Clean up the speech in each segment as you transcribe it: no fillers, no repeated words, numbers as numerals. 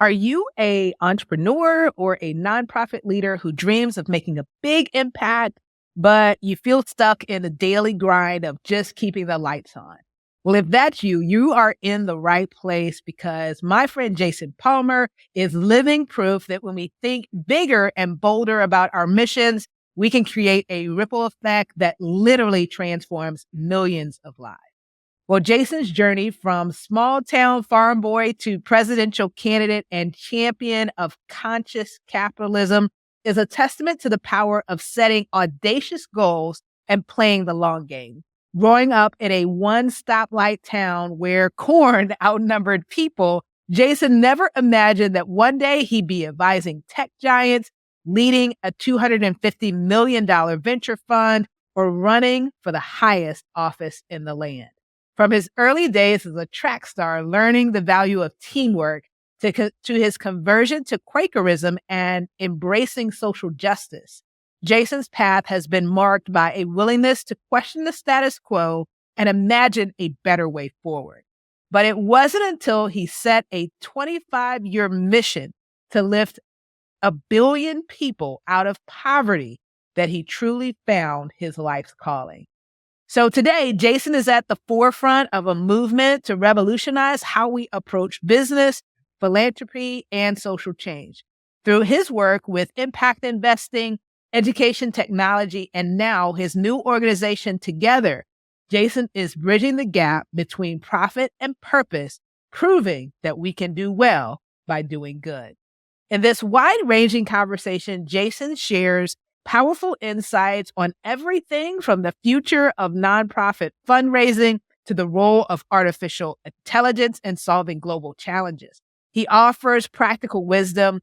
Are you a entrepreneur or a nonprofit leader who dreams of making a big impact, but you feel stuck in the daily grind of just keeping the lights on? Well, if that's you, you are in the right place because my friend Jason Palmer is living proof that when we think bigger and bolder about our missions, we can create a ripple effect that literally transforms millions of lives. Well, Jason's journey from small town farm boy to presidential candidate and champion of conscious capitalism is a testament to the power of setting audacious goals and playing the long game. Growing up in a one stoplight town where corn outnumbered people, Jason never imagined that one day he'd be advising tech giants, leading a $250 million venture fund, or running for the highest office in the land. From his early days as a track star, learning the value of teamwork, to his conversion to Quakerism and embracing social justice, Jason's path has been marked by a willingness to question the status quo and imagine a better way forward. But it wasn't until he set a 25-year mission to lift 1 billion people out of poverty that he truly found his life's calling. So today, Jason is at the forefront of a movement to revolutionize how we approach business, philanthropy, and social change. Through his work with impact investing, education technology, and now his new organization Together, Jason is bridging the gap between profit and purpose, proving that we can do well by doing good. In this wide-ranging conversation, Jason shares powerful insights on everything from the future of nonprofit fundraising to the role of artificial intelligence in solving global challenges. He offers practical wisdom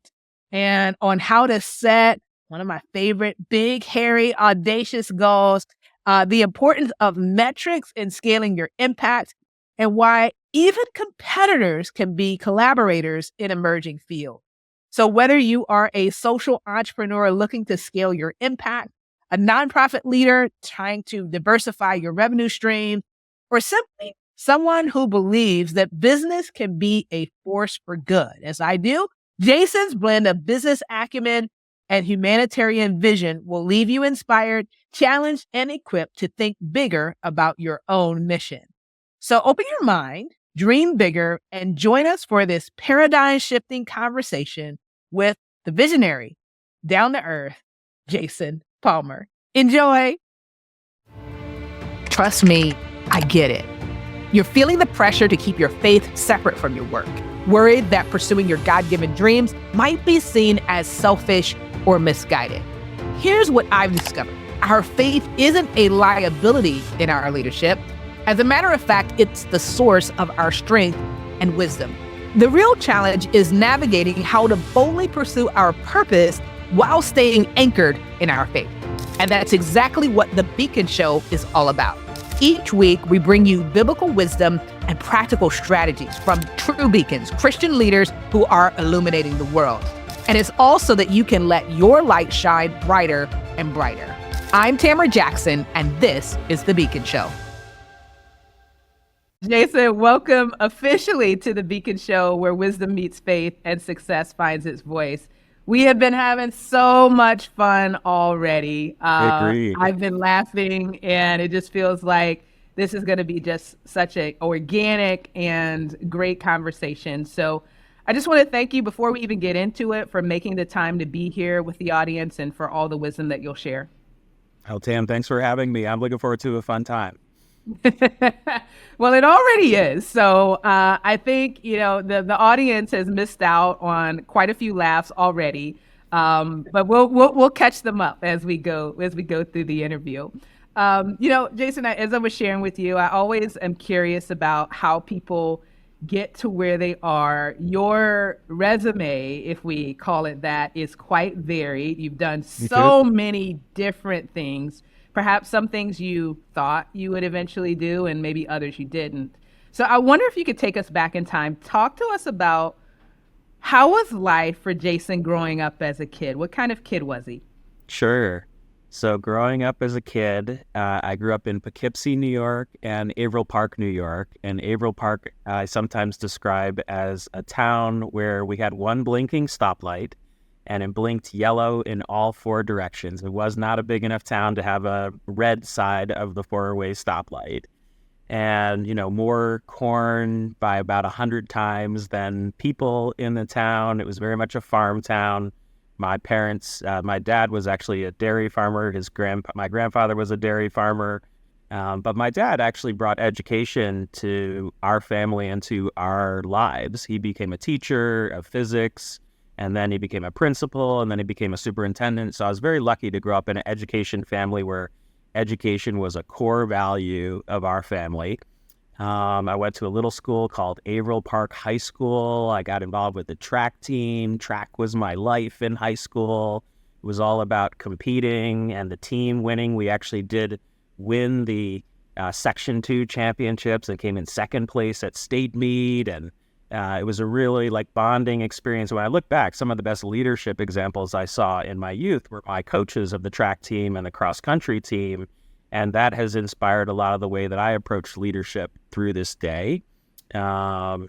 and on how to set one of my favorite big, hairy, audacious goals, the importance of metrics in scaling your impact, and why even competitors can be collaborators in emerging fields. So whether you are a social entrepreneur looking to scale your impact, a nonprofit leader trying to diversify your revenue stream, or simply someone who believes that business can be a force for good, as I do, Jason's blend of business acumen and humanitarian vision will leave you inspired, challenged, and equipped to think bigger about your own mission. So open your mind, dream bigger, and join us for this paradigm-shifting conversation with the visionary, down-to-earth, Jason Palmer. Enjoy. Trust me, I get it. You're feeling the pressure to keep your faith separate from your work, worried that pursuing your God-given dreams might be seen as selfish or misguided. Here's what I've discovered. Our faith isn't a liability in our leadership. As a matter of fact, it's the source of our strength and wisdom. The real challenge is navigating how to boldly pursue our purpose while staying anchored in our faith. And that's exactly what The Beacon Show is all about. Each week, we bring you biblical wisdom and practical strategies from true beacons, Christian leaders who are illuminating the world. And it's also that you can let your light shine brighter and brighter. I'm Tamara Jackson, and this is The Beacon Show. Jason, welcome officially to The Beacon Show, where wisdom meets faith and success finds its voice. We have been having so much fun already. Agreed. I've been laughing, and it just feels like this is going to be just such an organic and great conversation. So I just want to thank you before we even get into it for making the time to be here with the audience and for all the wisdom that you'll share. Oh, Tam, thanks for having me. I'm looking forward to a fun time. Well, it already is. So I think, the audience has missed out on quite a few laughs already. But we'll catch them up as we go through the interview. Jason, as I was sharing with you, I always am curious about how people get to where they are. Your resume, if we call it that, is quite varied. You've done so many different things. Perhaps some things you thought you would eventually do and maybe others you didn't. So I wonder if you could take us back in time. Talk to us about how was life for Jason growing up as a kid? What kind of kid was he? Sure. So growing up as a kid, I grew up in Poughkeepsie, New York, and Averill Park, New York. And Averill Park, I sometimes describe as a town where we had one blinking stoplight, and it blinked yellow in all four directions. It was not a big enough town to have a red side of the four-way stoplight. And, more corn by about 100 times than people in the town. It was very much a farm town. My dad was actually a dairy farmer. My grandfather was a dairy farmer. But my dad actually brought education to our family and to our lives. He became a teacher of physics, and then he became a principal, and then he became a superintendent. So I was very lucky to grow up in an education family where education was a core value of our family. I went to a little school called Averill Park High School. I got involved with the track team. Track was my life in high school. It was all about competing and the team winning. We actually did win the Section 2 championships and came in second place at state meet. And it was a really bonding experience. When I look back, some of the best leadership examples I saw in my youth were my coaches of the track team and the cross country team. And that has inspired a lot of the way that I approach leadership through this day. And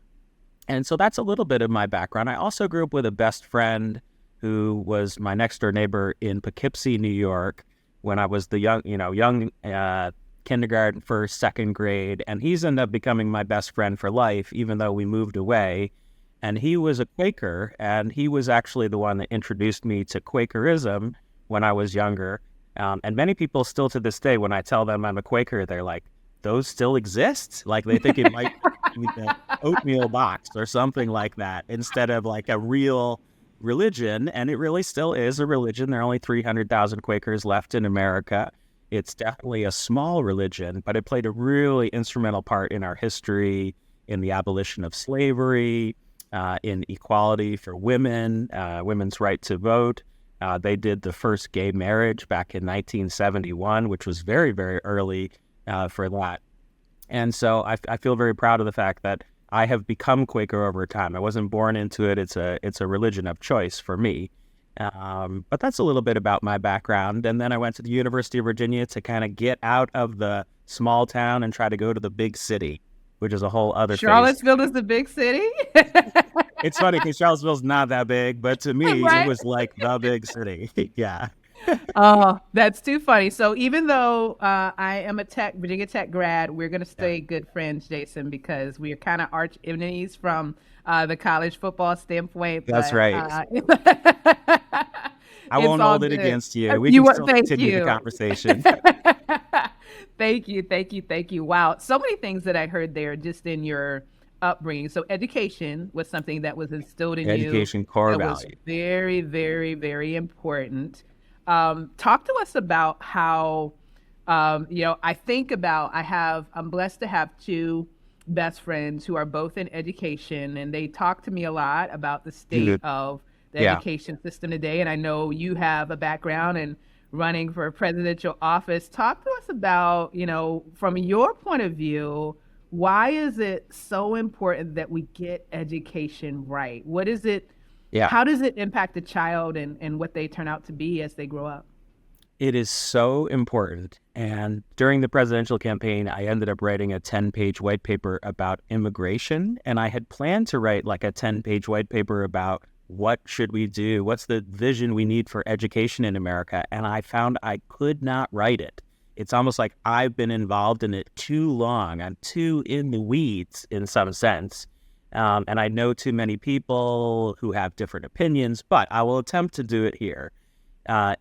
so that's a little bit of my background. I also grew up with a best friend who was my next door neighbor in Poughkeepsie, New York, when I was the young kindergarten, first, second grade. And he's ended up becoming my best friend for life, even though we moved away. And he was a Quaker, and he was actually the one that introduced me to Quakerism when I was younger. And many people still to this day, when I tell them I'm a Quaker, they're like, those still exist? Like they think it might be the oatmeal box or something like that instead of a real religion. And it really still is a religion. There are only 300,000 Quakers left in America. It's definitely a small religion, but it played a really instrumental part in our history, in the abolition of slavery, in equality for women, women's right to vote. They did the first gay marriage back in 1971, which was very, very early for that. And so I feel very proud of the fact that I have become Quaker over time. I wasn't born into it. It's a religion of choice for me. But that's a little bit about my background. And then I went to the University of Virginia to kind of get out of the small town and try to go to the big city, which is a whole other phase. Charlottesville is the big city? It's funny because Charlottesville's not that big, but to me, Right? it was like the big city. Yeah. Oh, that's too funny. So even though I am a Virginia Tech grad, we're going to stay good friends, Jason, because we are kind of arch enemies from the college football standpoint. That's but, right. I it's won't all hold it good. against you. We You can were- still thank continue you. the conversation. Thank you, thank you, thank you. Wow, so many things that I heard there just in your upbringing. So education was something that was instilled in you Education core that was value. very, very, very important. Talk to us about how, I think about, I'm blessed to have two best friends who are both in education, and they talk to me a lot about the state Good. of the Yeah. education system today. And I know you have a background in running for a presidential office. Talk to us about, from your point of view, why is it so important that we get education right? What is it? Yeah. How does it impact a child and what they turn out to be as they grow up? It is so important. And during the presidential campaign, I ended up writing a 10-page white paper about immigration. And I had planned to write a 10-page white paper about what should we do? What's the vision we need for education in America? And I found I could not write it. It's almost like I've been involved in it too long. I'm too in the weeds in some sense. And I know too many people who have different opinions, but I will attempt to do it here.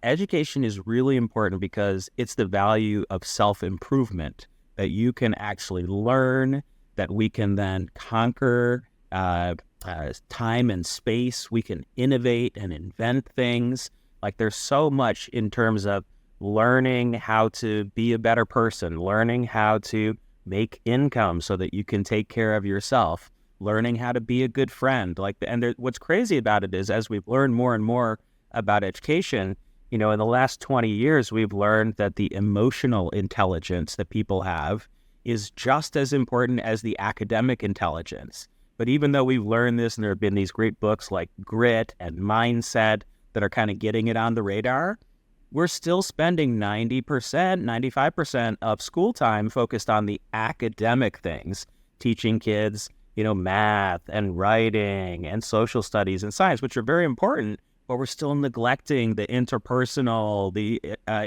Education is really important because it's the value of self-improvement that you can actually learn, that we can then conquer time and space. We can innovate and invent things. There's so much in terms of learning how to be a better person, learning how to make income so that you can take care of yourself, learning how to be a good friend. What's crazy about it is, as we've learned more and more about education, in the last 20 years, we've learned that the emotional intelligence that people have is just as important as the academic intelligence. But even though we've learned this, and there have been these great books like Grit and Mindset that are kind of getting it on the radar, we're still spending 90%, 95% of school time focused on the academic things, teaching kids, math and writing and social studies and science, which are very important, but we're still neglecting the interpersonal, the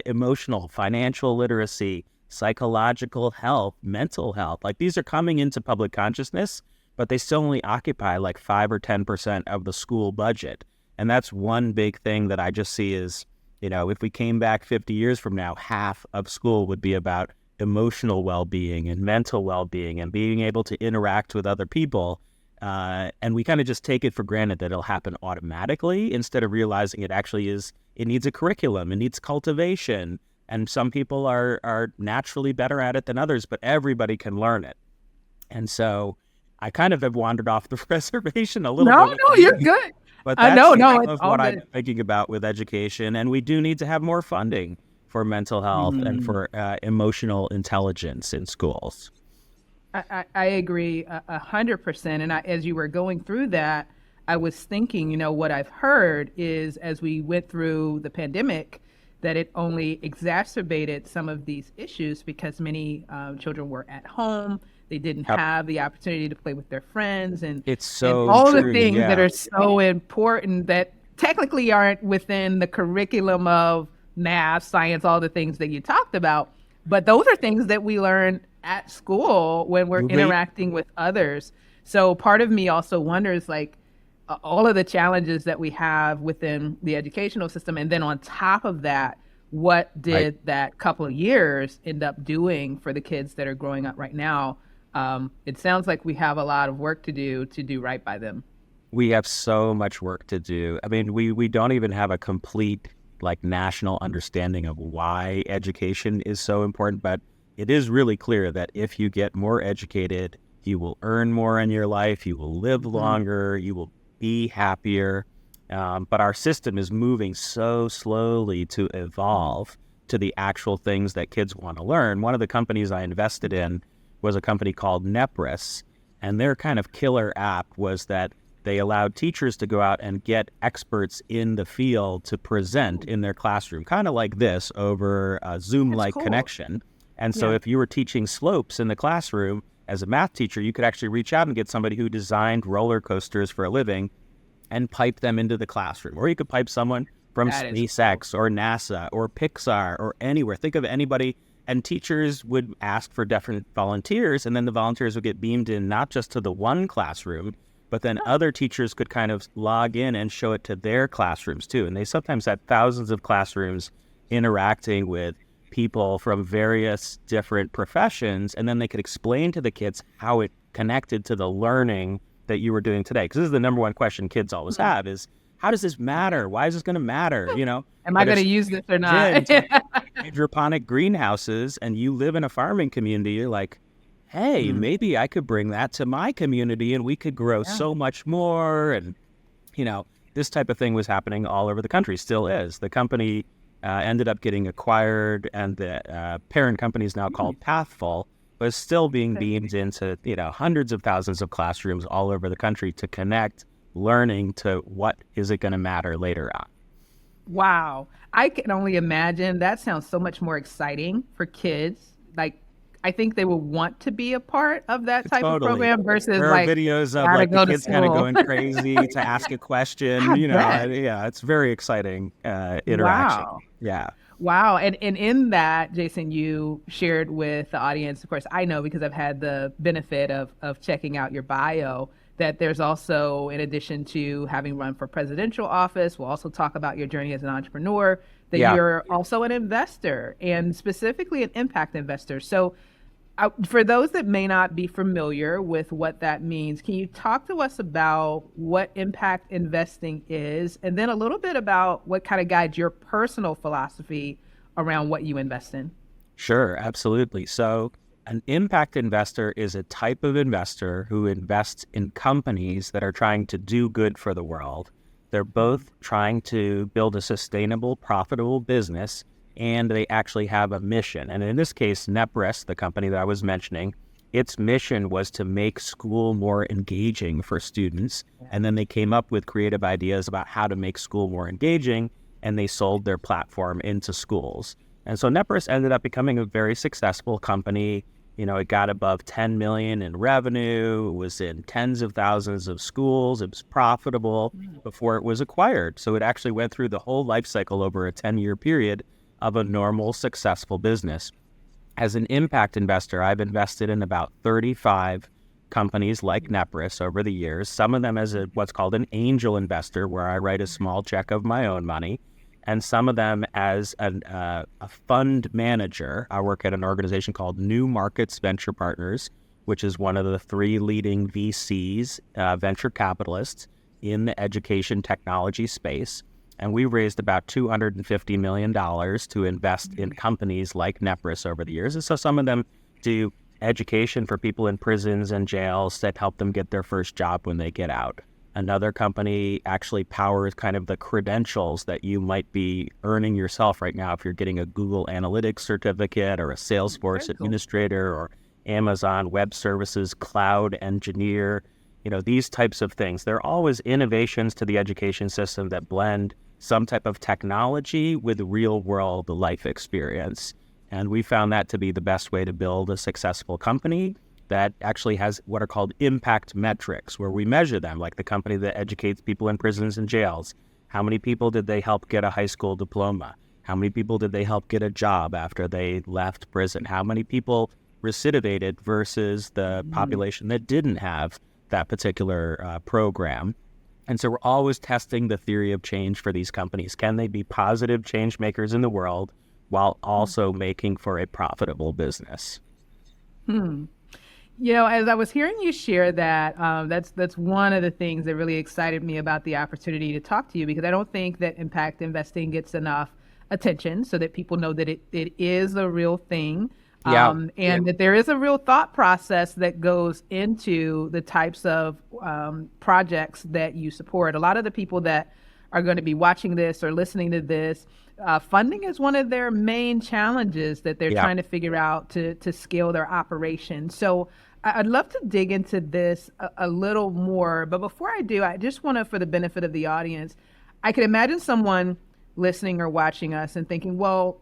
emotional, financial literacy, psychological health, mental health. Like, these are coming into public consciousness, but they still only occupy like 5 or 10% of the school budget. And that's one big thing that I just see is, if we came back 50 years from now, half of school would be about emotional well-being and mental well-being and being able to interact with other people. And we kind of just take it for granted that it'll happen automatically instead of realizing it needs a curriculum, it needs cultivation. And some people are naturally better at it than others, but everybody can learn it. And so I kind of have wandered off the reservation a little bit. No, you're good. But that's No, some it's of what I'm thinking about with education. And we do need to have more funding for mental health and for emotional intelligence in schools. I agree 100%. And as you were going through that, I was thinking, what I've heard is as we went through the pandemic, that it only exacerbated some of these issues because many children were at home. They didn't have the opportunity to play with their friends and it's so and all true, the things that are so important that technically aren't within the curriculum of math, science, all the things that you talked about. But those are things that we learn at school when we're interacting with others. So part of me also wonders, like, all of the challenges that we have within the educational system. And then on top of that, what did that couple of years end up doing for the kids that are growing up right now? It sounds like we have a lot of work to do right by them. We have so much work to do. I mean, we don't even have a complete national understanding of why education is so important, but it is really clear that if you get more educated, you will earn more in your life, you will live longer, you will be happier. But our system is moving so slowly to evolve to the actual things that kids want to learn. One of the companies I invested in was a company called Nepris, and their kind of killer app was that they allowed teachers to go out and get experts in the field to present in their classroom, kind of like this over a Zoom-like connection. And so if you were teaching slopes in the classroom as a math teacher, you could actually reach out and get somebody who designed roller coasters for a living and pipe them into the classroom. Or you could pipe someone from SpaceX or NASA or Pixar or anywhere. Think of anybody. And teachers would ask for different volunteers, and then the volunteers would get beamed in not just to the one classroom, but then other teachers could kind of log in and show it to their classrooms too. And they sometimes had thousands of classrooms interacting with people from various different professions, and then they could explain to the kids how it connected to the learning that you were doing today. Because this is the number one question kids always have is, how does this matter? Why is this going to matter? Am I going to use this or not? Hydroponic greenhouses, and you live in a farming community, you're like, hey, maybe I could bring that to my community and we could grow so much more. And, this type of thing was happening all over the country, still is. The company ended up getting acquired, and the parent company is now called Pathful, but is still being beamed into, hundreds of thousands of classrooms all over the country to connect learning to what is it going to matter later on. Wow. I can only imagine. That sounds so much more exciting for kids. Like, I think they will want to be a part of that type of program versus there are videos of the kids kind of going crazy to ask a question. It's very exciting interaction. Wow. Yeah. Wow. And in that, Jason, you shared with the audience, of course, I know because I've had the benefit of checking out your bio, that there's also, in addition to having run for presidential office, we'll also talk about your journey as an entrepreneur, that you're also an investor, and specifically an impact investor. So for those that may not be familiar with what that means, can you talk to us about what impact investing is, and then a little bit about what kind of guides your personal philosophy around what you invest in? Sure, absolutely. So an impact investor is a type of investor who invests in companies that are trying to do good for the world. They're both trying to build a sustainable, profitable business, and they actually have a mission. And in this case, Nepris, the company that I was mentioning, its mission was to make school more engaging for students. And then they came up with creative ideas about how to make school more engaging. and they sold their platform into schools. And so Nepris ended up becoming a very successful company. It got above 10 million in revenue. It was in tens of thousands of schools. It was profitable before it was acquired. So it actually went through the whole life cycle over a 10-year period of a normal, successful business. As an impact investor, I've invested in about 35 companies like Nepris over the years, some of them as what's called an angel investor, where I write a small check of my own money, and some of them as a fund manager. I work at an organization called New Markets Venture Partners, which is one of the 3 leading VCs, venture capitalists in the education technology space. And we raised about $250 million to invest in companies like Nepris over the years. And so some of them do education for people in prisons and jails that help them get their first job when they get out. Another company actually powers kind of the credentials that you might be earning yourself right now if you're getting a Google Analytics certificate or a Salesforce administrator or Amazon Web Services cloud engineer. These types of things. There are always innovations to the education system that blend some type of technology with real world life experience. And we found that to be the best way to build a successful company that actually has what are called impact metrics, where we measure them, like the company that educates people in prisons and jails. How many people did they help get a high school diploma? How many people did they help get a job after they left prison? How many people recidivated versus the population that didn't have that particular program? And so we're always testing the theory of change for these companies. Can they be positive change makers in the world while also making for a profitable business? As I was hearing you share that, that's one of the things that really excited me about the opportunity to talk to you, because I don't think that impact investing gets enough attention so that people know that it is a real thing. That there is a real thought process that goes into the types of projects that you support. A lot of the people that are going to be watching this or listening to this, funding is one of their main challenges that they're trying to figure out to scale their operation. So I'd love to dig into this a little more. But before I do, I just want to, for the benefit of the audience, I could imagine someone listening or watching us and thinking, well,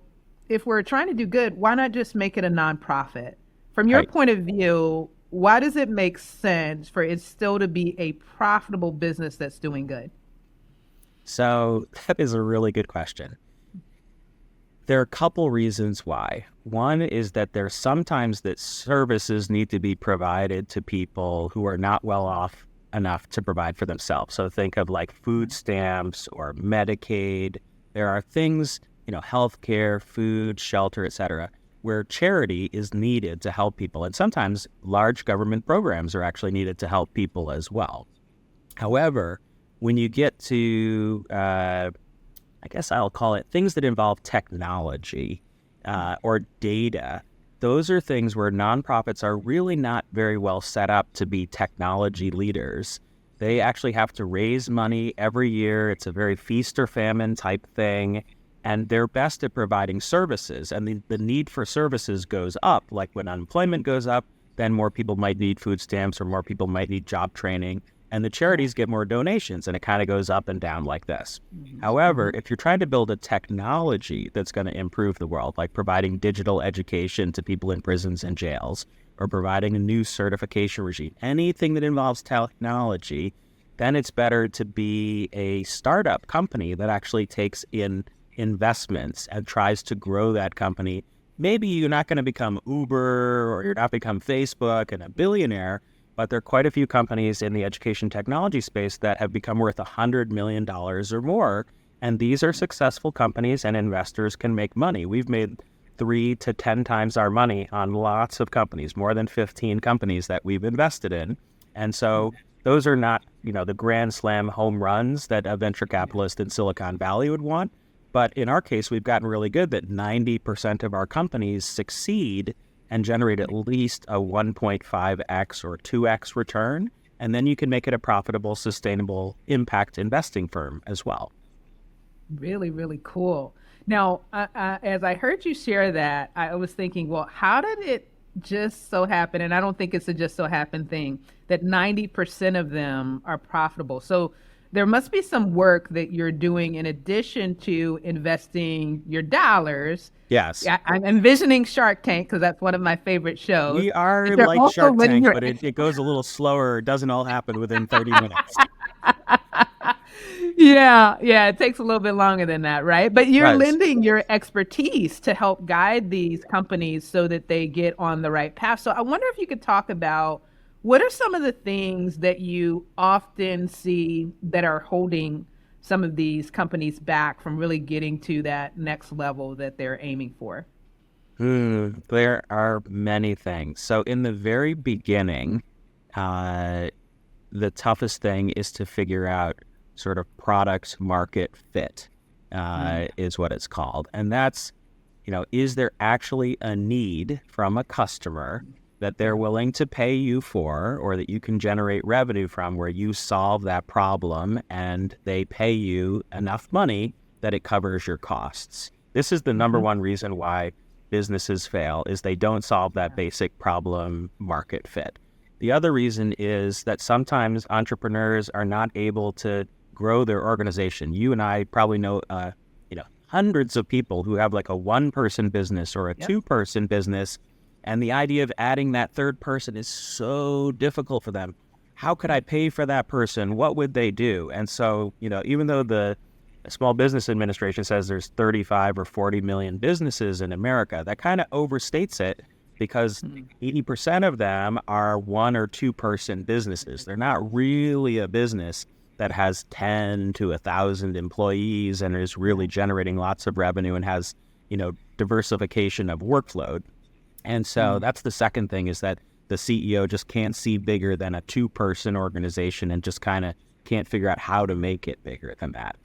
if we're trying to do good, why not just make it a nonprofit? From your point of view, why does it make sense for it still to be a profitable business that's doing good? So that is a really good question. There are a couple reasons why. One is that there's sometimes that services need to be provided to people who are not well off enough to provide for themselves. So think of like food stamps or Medicaid. There are things, healthcare, food, shelter, etc., where charity is needed to help people. And sometimes large government programs are actually needed to help people as well. However, when you get to, I guess I'll call it things that involve technology or data, those are things where nonprofits are really not very well set up to be technology leaders. They actually have to raise money every year. It's a very feast or famine type thing. And they're best at providing services. And the need for services goes up. Like when unemployment goes up, then more people might need food stamps or more people might need job training. And the charities get more donations, and it kind of goes up and down like this. However, if you're trying to build a technology that's going to improve the world, like providing digital education to people in prisons and jails, or providing a new certification regime, anything that involves technology, then it's better to be a startup company that actually takes in investments and tries to grow that company. Maybe you're not going to become Uber or you're not become Facebook and a billionaire, but there are quite a few companies in the education technology space that have become worth $100 million or more. And these are successful companies and investors can make money. We've made 3 to 10 times our money on lots of companies, more than 15 companies that we've invested in. And so those are not, the grand slam home runs that a venture capitalist in Silicon Valley would want. But in our case, we've gotten really good that 90% of our companies succeed and generate at least a 1.5x or 2x return. And then you can make it a profitable, sustainable impact investing firm as well. Really, really cool. Now, as I heard you share that, I was thinking, well, how did it just so happen, and I don't think it's a just so happen thing, that 90% of them are profitable? So there must be some work that you're doing in addition to investing your dollars. Yes. Yeah, I'm envisioning Shark Tank because that's one of my favorite shows. We are But you're like also Shark letting Tank, your but it goes a little slower. It doesn't all happen within 30 minutes. yeah, it takes a little bit longer than that, right? But you're Does. lending your expertise to help guide these companies so that they get on the right path. So I wonder if you could talk about what are some of the things that you often see that are holding some of these companies back from really getting to that next level that they're aiming for? There are many things. So in the very beginning, uh, the toughest thing is to figure out sort of product market fit, Mm, is what it's called. And that's, is there actually a need from a customer that they're yeah. willing to pay you for, or that you can generate revenue from, where you solve that problem and they pay you enough money that it covers your costs? This is the number Mhm. one reason why businesses fail, is they don't solve that basic problem market fit. The other reason is that sometimes entrepreneurs are not able to grow their organization. You and I probably know, hundreds of people who have like a one-person business or a Yep. two-person business, and the idea of adding that third person is so difficult for them. How could I pay for that person? What would they do? And so, even though the Small Business Administration says there's 35 or 40 million businesses in America, that kind of overstates it, because Mm, 80% of them are one or two person businesses. They're not really a business that has 10 to 1,000 employees and is really yeah. generating lots of revenue and has, diversification of workload. And so Mm, that's the second thing, is that the CEO just can't see bigger than a two-person organization and just kind of can't figure out how to make it bigger than that.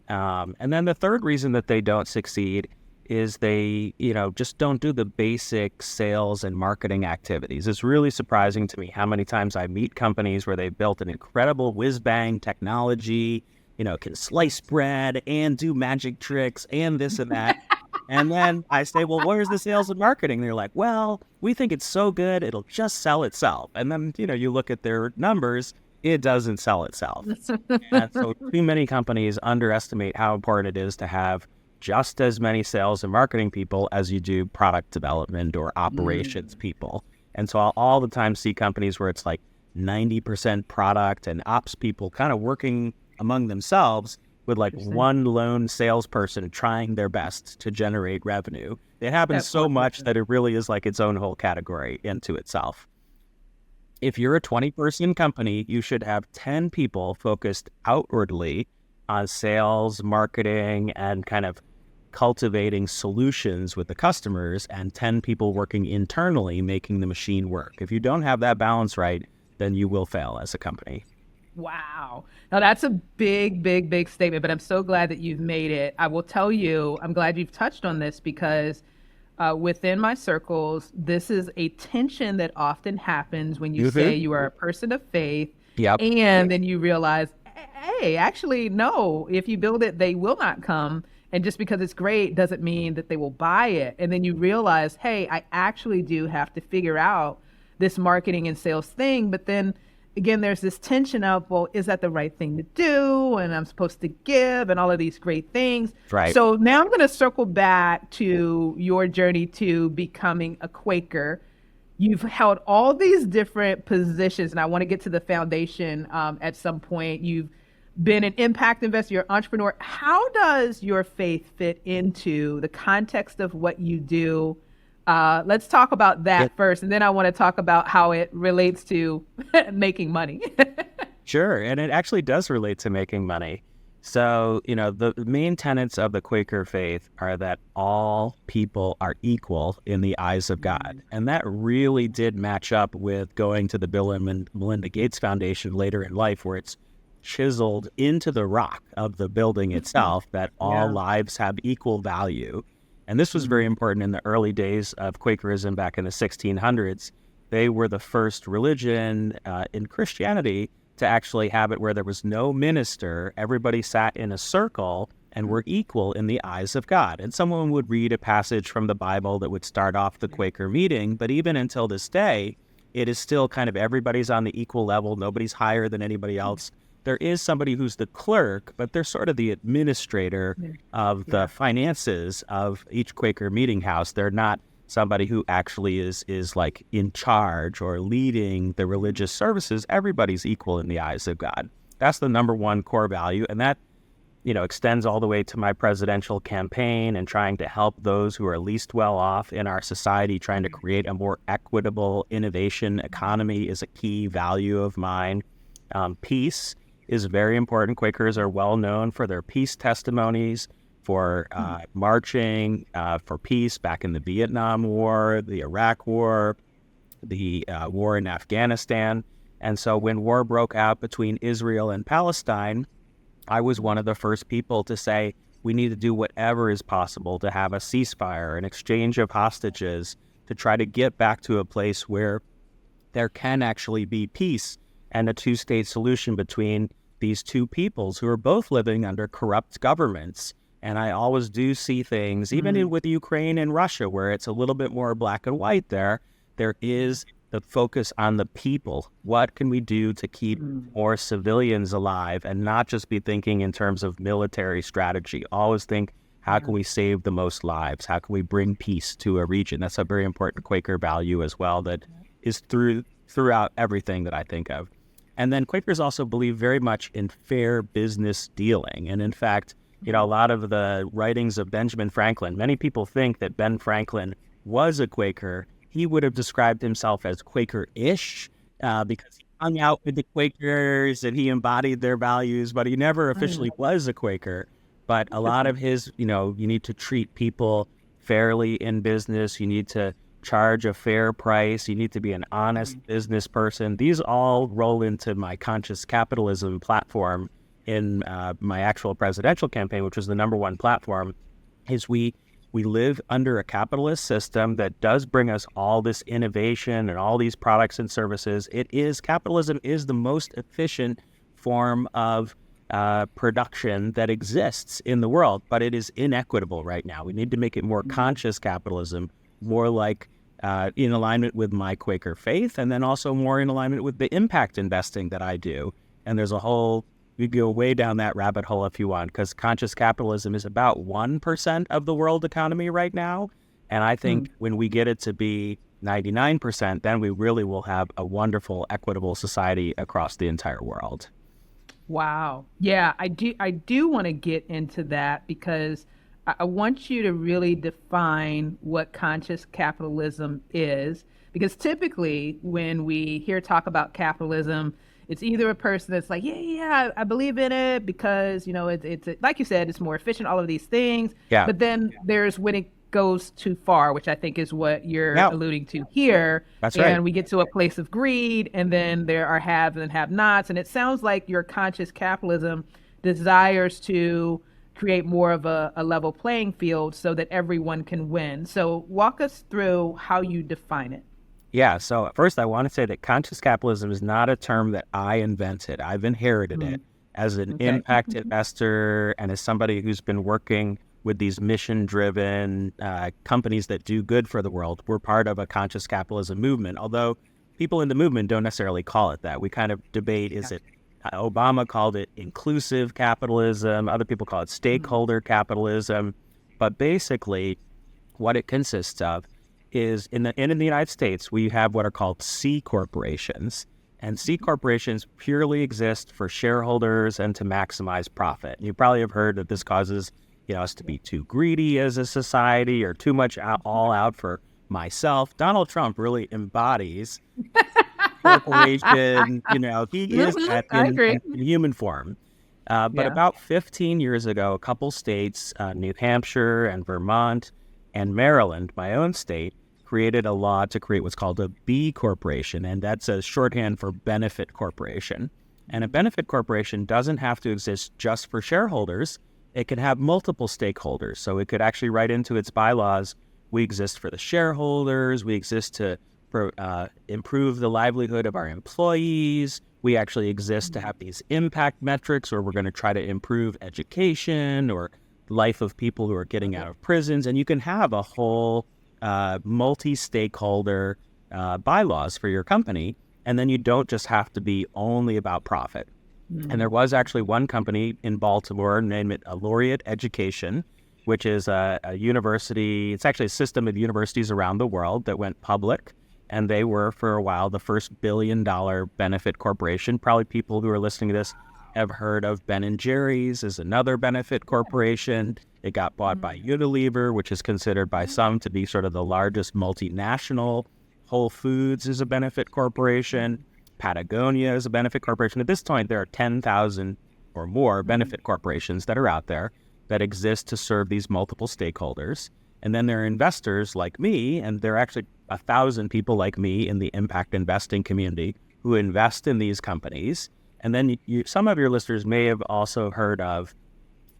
And then the third reason that they don't succeed is they, just don't do the basic sales and marketing activities. It's really surprising to me how many times I meet companies where they've built an incredible whiz-bang technology, can slice bread and do magic tricks and this and that. And then I say, well, where's the sales and marketing? They're like, well, we think it's so good, it'll just sell itself. And then, you look at their numbers, it doesn't sell itself. And so too many companies underestimate how important it is to have just as many sales and marketing people as you do product development or operations mm, people. And so I'll all the time see companies where it's like 90% product and ops people kind of working among themselves, with like interesting. one lone salesperson trying their best to generate revenue. It happens That so one much person. that it really is like its own whole category into itself. If you're a 20-person company, you should have 10 people focused outwardly on sales, marketing, and kind of cultivating solutions with the customers, and 10 people working internally making the machine work. If you don't have that balance right, then you will fail as a company. Wow. Now that's a big, big, big statement, but I'm so glad that you've made it. I will tell you, I'm glad you've touched on this because within my circles, this is a tension that often happens when you say Mm-hmm. you are a person of faith Yep. and then you realize, hey, actually, no, if you build it, they will not come. And just because it's great doesn't mean that they will buy it. And then you realize, hey, I actually do have to figure out this marketing and sales thing. But then again, there's this tension of, well, is that the right thing to do? And I'm supposed to give and all of these great things. Right. So now I'm going to circle back to your journey to becoming a Quaker. You've held all these different positions, and I want to get to the foundation at some point. You've been an impact investor, you're an entrepreneur. How does your faith fit into the context of what you do? Let's talk about It, that first, and then I want to talk about how it relates to making money. sure. And it actually does relate to making money. So, the main tenets of the Quaker faith are that all people are equal in the eyes of God. And that really did match up with going to the Bill and Melinda Gates Foundation later in life, where it's chiseled into the rock of the building itself that all Yeah. lives have equal value. And this was very Mm, important in the early days of Quakerism back in the 1600s. They were the first religion in Christianity to actually have it where there was no minister. Everybody sat in a circle and were equal in the eyes of God. And someone would read a passage from the Bible that would start off the Quaker meeting. But even until this day, it is still kind of everybody's on the equal level. Nobody's higher than anybody else. there is somebody who's the clerk, but they're sort of the administrator of the finances of each Quaker meeting house. They're not somebody who actually is like in charge or leading the religious services. Everybody's equal in the eyes of God. That's the number one core value. And that, extends all the way to my presidential campaign and trying to help those who are least well off in our society, trying to create a more equitable innovation economy is a key value of mine. Peace is very important. Quakers are well known for their peace testimonies, for marching for peace back in the Vietnam War, the Iraq War, the war in Afghanistan. And so when war broke out between Israel and Palestine, I was one of the first people to say, we need to do whatever is possible to have a ceasefire, an exchange of hostages, to try to get back to a place where there can actually be peace and a two-state solution between these two peoples who are both living under corrupt governments. And I always do see things, even with Ukraine and Russia, where it's a little bit more black and white there is the focus on the people. What can we do to keep more civilians alive and not just be thinking in terms of military strategy? Always think, how can we save the most lives? How can we bring peace to a region? That's a very important Quaker value as well that is throughout everything that I think of. And then Quakers also believe very much in fair business dealing. And in fact, a lot of the writings of Benjamin Franklin, many people think that Ben Franklin was a Quaker. He would have described himself as Quaker-ish because he hung out with the Quakers and he embodied their values, but he never officially was a Quaker. But a lot of his, you need to treat people fairly in business. You need to charge a fair price. You need to be an honest business person. These all roll into my conscious capitalism platform in my actual presidential campaign, which was the number one platform, is we live under a capitalist system that does bring us all this innovation and all these products and services. Capitalism is the most efficient form of production that exists in the world, but it is inequitable right now. We need to make it more conscious capitalism, more like in alignment with my Quaker faith, and then also more in alignment with the impact investing that I do. And there's we go way down that rabbit hole if you want, because conscious capitalism is about 1% of the world economy right now. And I think when we get it to be 99%, then we really will have a wonderful, equitable society across the entire world. Wow. Yeah, I do want to get into that because I want you to really define what conscious capitalism is, because typically when we hear talk about capitalism, it's either a person that's like, yeah, I believe in it because, it's like you said, it's more efficient, all of these things. Yeah. But then there's when it goes too far, which I think is what you're alluding to here. That's right. And we get to a place of greed, and then there are haves and have-nots. And it sounds like your conscious capitalism desires to create more of a level playing field so that everyone can win. So walk us through how you define it. Yeah, so first I want to say that conscious capitalism is not a term that I invented. I've inherited it as an impact investor and as somebody who's been working with these mission-driven companies that do good for the world. We're part of a conscious capitalism movement, although people in the movement don't necessarily call it that. We kind of debate, is it, Obama called it inclusive capitalism, other people call it stakeholder capitalism, but basically what it consists of is in the United States, we have what are called C corporations. And C corporations purely exist for shareholders and to maximize profit. You probably have heard that this causes us to be too greedy as a society or too much all out for myself. Donald Trump really embodies corporation. He is that in human form. But about 15 years ago, a couple states, New Hampshire and Vermont and Maryland, my own state, created a law to create what's called a B corporation, and that's a shorthand for benefit corporation. And a benefit corporation doesn't have to exist just for shareholders. It can have multiple stakeholders. So it could actually write into its bylaws, we exist for the shareholders, we exist to improve the livelihood of our employees, we actually exist to have these impact metrics, or we're going to try to improve education or life of people who are getting out of prisons. And you can have a whole multi-stakeholder bylaws for your company, and then you don't just have to be only about profit. And there was actually one company in Baltimore, named it Laureate Education, which is a university. It's actually a system of universities around the world that went public. And they were, for a while, the first billion-dollar benefit corporation. Probably people who are listening to this have heard of Ben & Jerry's as another benefit corporation. It got bought by Unilever, which is considered by some to be sort of the largest multinational. Whole Foods is a benefit corporation. Patagonia is a benefit corporation. At this point, there are 10,000 or more benefit corporations that are out there that exist to serve these multiple stakeholders. And then there are investors like me, and there are actually 1,000 people like me in the impact investing community who invest in these companies. And then some of your listeners may have also heard of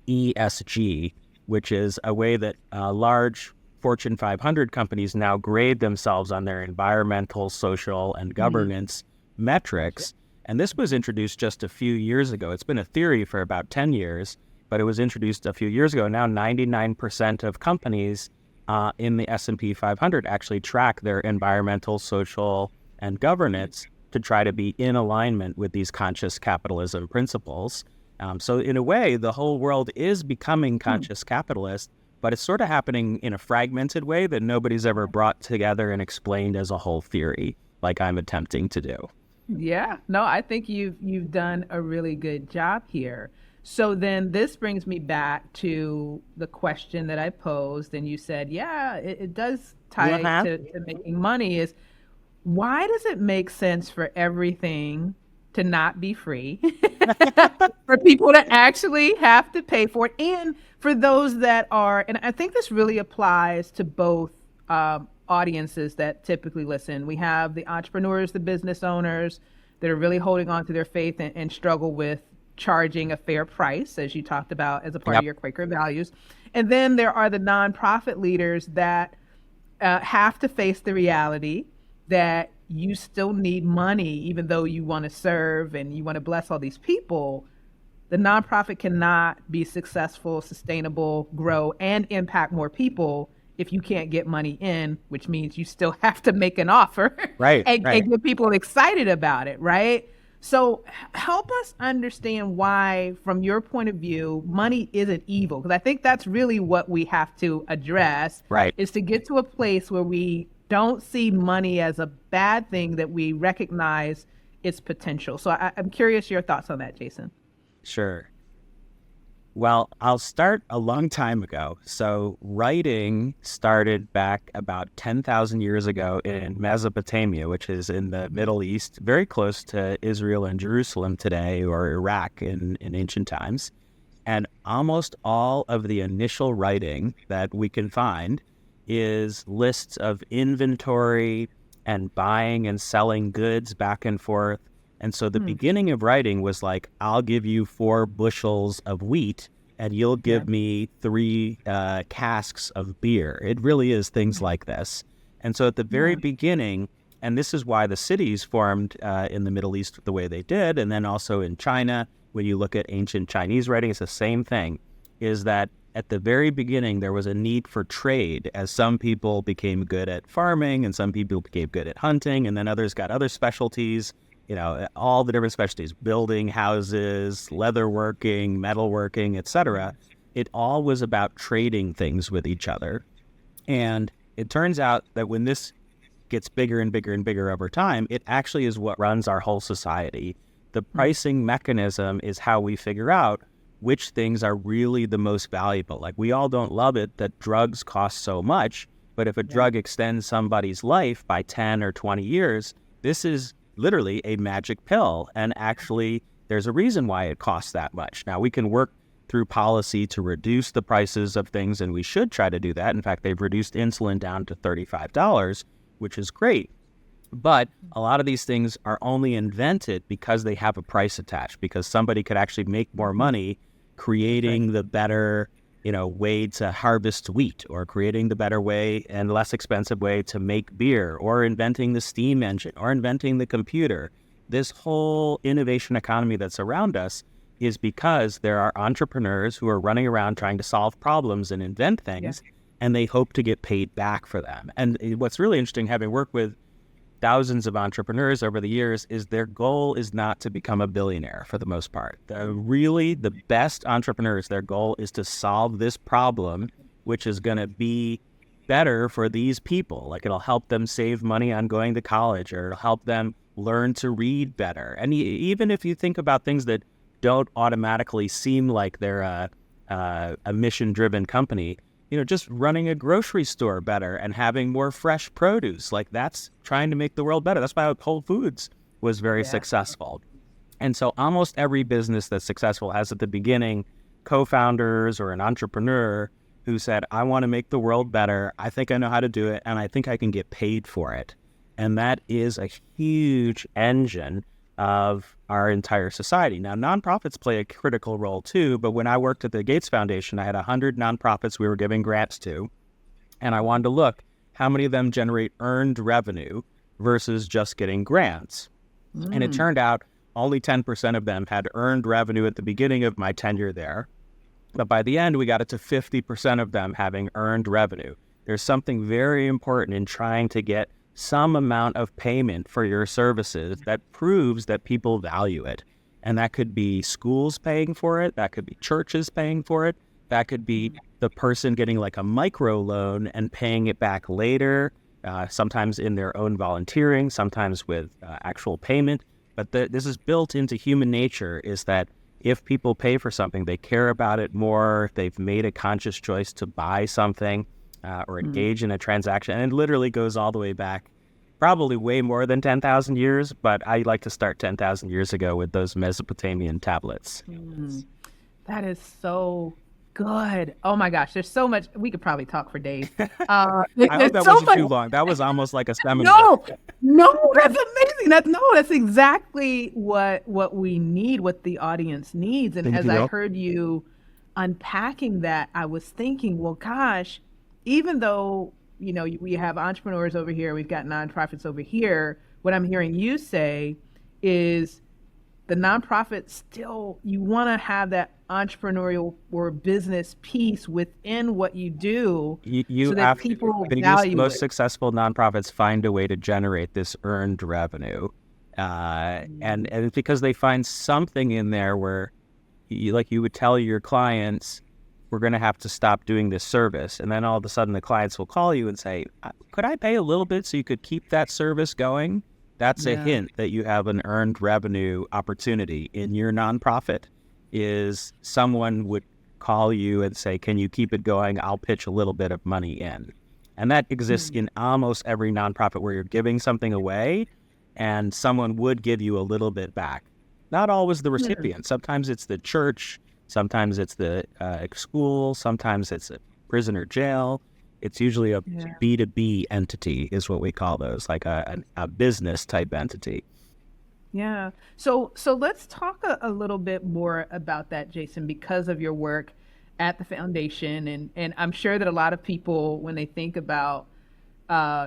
ESG, which is a way that large Fortune 500 companies now grade themselves on their environmental, social, and governance metrics. And this was introduced just a few years ago. It's been a theory for about 10 years, but it was introduced a few years ago. Now 99% of companies in the S&P 500 actually track their environmental, social, and governance to try to be in alignment with these conscious capitalism principles. So in a way, the whole world is becoming conscious capitalist, but it's sort of happening in a fragmented way that nobody's ever brought together and explained as a whole theory, like I'm attempting to do. Yeah, no, I think you've done a really good job here. So then this brings me back to the question that I posed, and you said, yeah, it does tie to making money, is why does it make sense for everything to not be free, for people to actually have to pay for it, and for those that are, and I think this really applies to both audiences that typically listen. We have the entrepreneurs, the business owners that are really holding on to their faith and struggle with charging a fair price, as you talked about, as a part of your Quaker values. And then there are the nonprofit leaders that have to face the reality that you still need money, even though you want to serve and you want to bless all these people. The nonprofit cannot be successful, sustainable, grow, and impact more people if you can't get money in, which means you still have to make an offer and get people excited about it, right? So help us understand why, from your point of view, money isn't evil. Because I think that's really what we have to address, is to get to a place where we don't see money as a bad thing, that we recognize its potential. So I'm curious your thoughts on that, Jason. Sure. Well, I'll start a long time ago. So writing started back about 10,000 years ago in Mesopotamia, which is in the Middle East, very close to Israel and Jerusalem today, or Iraq in ancient times. And almost all of the initial writing that we can find is lists of inventory and buying and selling goods back and forth. And so the beginning of writing was like, I'll give you 4 bushels of wheat and you'll give me 3 casks of beer. It really is things like this. And so at the very beginning, and this is why the cities formed in the Middle East the way they did, and then also in China, when you look at ancient Chinese writing, it's the same thing, is that at the very beginning, there was a need for trade, as some people became good at farming and some people became good at hunting, and then others got other specialties. You know, all the different specialties, building houses, leatherworking, metalworking, etc. It all was about trading things with each other. And it turns out that when this gets bigger and bigger and bigger over time, it actually is what runs our whole society. The pricing mechanism is how we figure out which things are really the most valuable. Like, we all don't love it that drugs cost so much, but if a drug extends somebody's life by 10 or 20 years, this is literally a magic pill. And actually, there's a reason why it costs that much. Now, we can work through policy to reduce the prices of things, and we should try to do that. In fact, they've reduced insulin down to $35, which is great. But a lot of these things are only invented because they have a price attached, because somebody could actually make more money creating the better, way to harvest wheat, or creating the better way and less expensive way to make beer, or inventing the steam engine, or inventing the computer. This whole innovation economy that's around us is because there are entrepreneurs who are running around trying to solve problems and invent things, and they hope to get paid back for them. And what's really interesting, having worked with thousands of entrepreneurs over the years is their goal is not to become a billionaire for the most part. The best entrepreneurs, their goal is to solve this problem, which is going to be better for these people. Like it'll help them save money on going to college, or it'll help them learn to read better. And even if you think about things that don't automatically seem like they're a mission-driven company, just running a grocery store better and having more fresh produce, like that's trying to make the world better. That's why Whole Foods was very successful. And so almost every business that's successful has at the beginning co-founders or an entrepreneur who said, I want to make the world better. I think I know how to do it, and I think I can get paid for it. And that is a huge engine of our entire society. Now, nonprofits play a critical role too, but when I worked at the Gates Foundation, I had 100 nonprofits we were giving grants to, and I wanted to look how many of them generate earned revenue versus just getting grants. And it turned out only 10% of them had earned revenue at the beginning of my tenure there. But by the end, we got it to 50% of them having earned revenue. There's something very important in trying to get some amount of payment for your services that proves that people value it. And that could be schools paying for it. That could be churches paying for it. That could be the person getting like a micro loan and paying it back later, sometimes in their own volunteering, sometimes with actual payment. But this is built into human nature, is that if people pay for something, they care about it more. They've made a conscious choice to buy something or engage in a transaction. And it literally goes all the way back, probably way more than 10,000 years, but I like to start 10,000 years ago with those Mesopotamian tablets. That is so good. Oh my gosh, there's so much. We could probably talk for days. I hope that wasn't too long. That was almost like a seminar. No, that's amazing. That's exactly what we need, what the audience needs. And as I heard you unpacking that, I was thinking, well, gosh, even though, we have entrepreneurs over here, we've got nonprofits over here, what I'm hearing you say is the nonprofit still, you want to have that entrepreneurial or business piece within what you do, so that people value it. Most successful nonprofits find a way to generate this earned revenue. And it's because they find something in there where you would tell your clients, we're going to have to stop doing this service. And then all of a sudden the clients will call you and say, could I pay a little bit so you could keep that service going? That's a hint that you have an earned revenue opportunity in your nonprofit. Is someone would call you and say, can you keep it going? I'll pitch a little bit of money in. And that exists in almost every nonprofit, where you're giving something away and someone would give you a little bit back. Not always the recipient. Sometimes it's the church. Sometimes it's the school. Sometimes it's a prison or jail. It's usually a B2B entity is what we call those, like a business type entity. Yeah. So let's talk a little bit more about that, Jason, because of your work at the foundation. And I'm sure that a lot of people, when they think about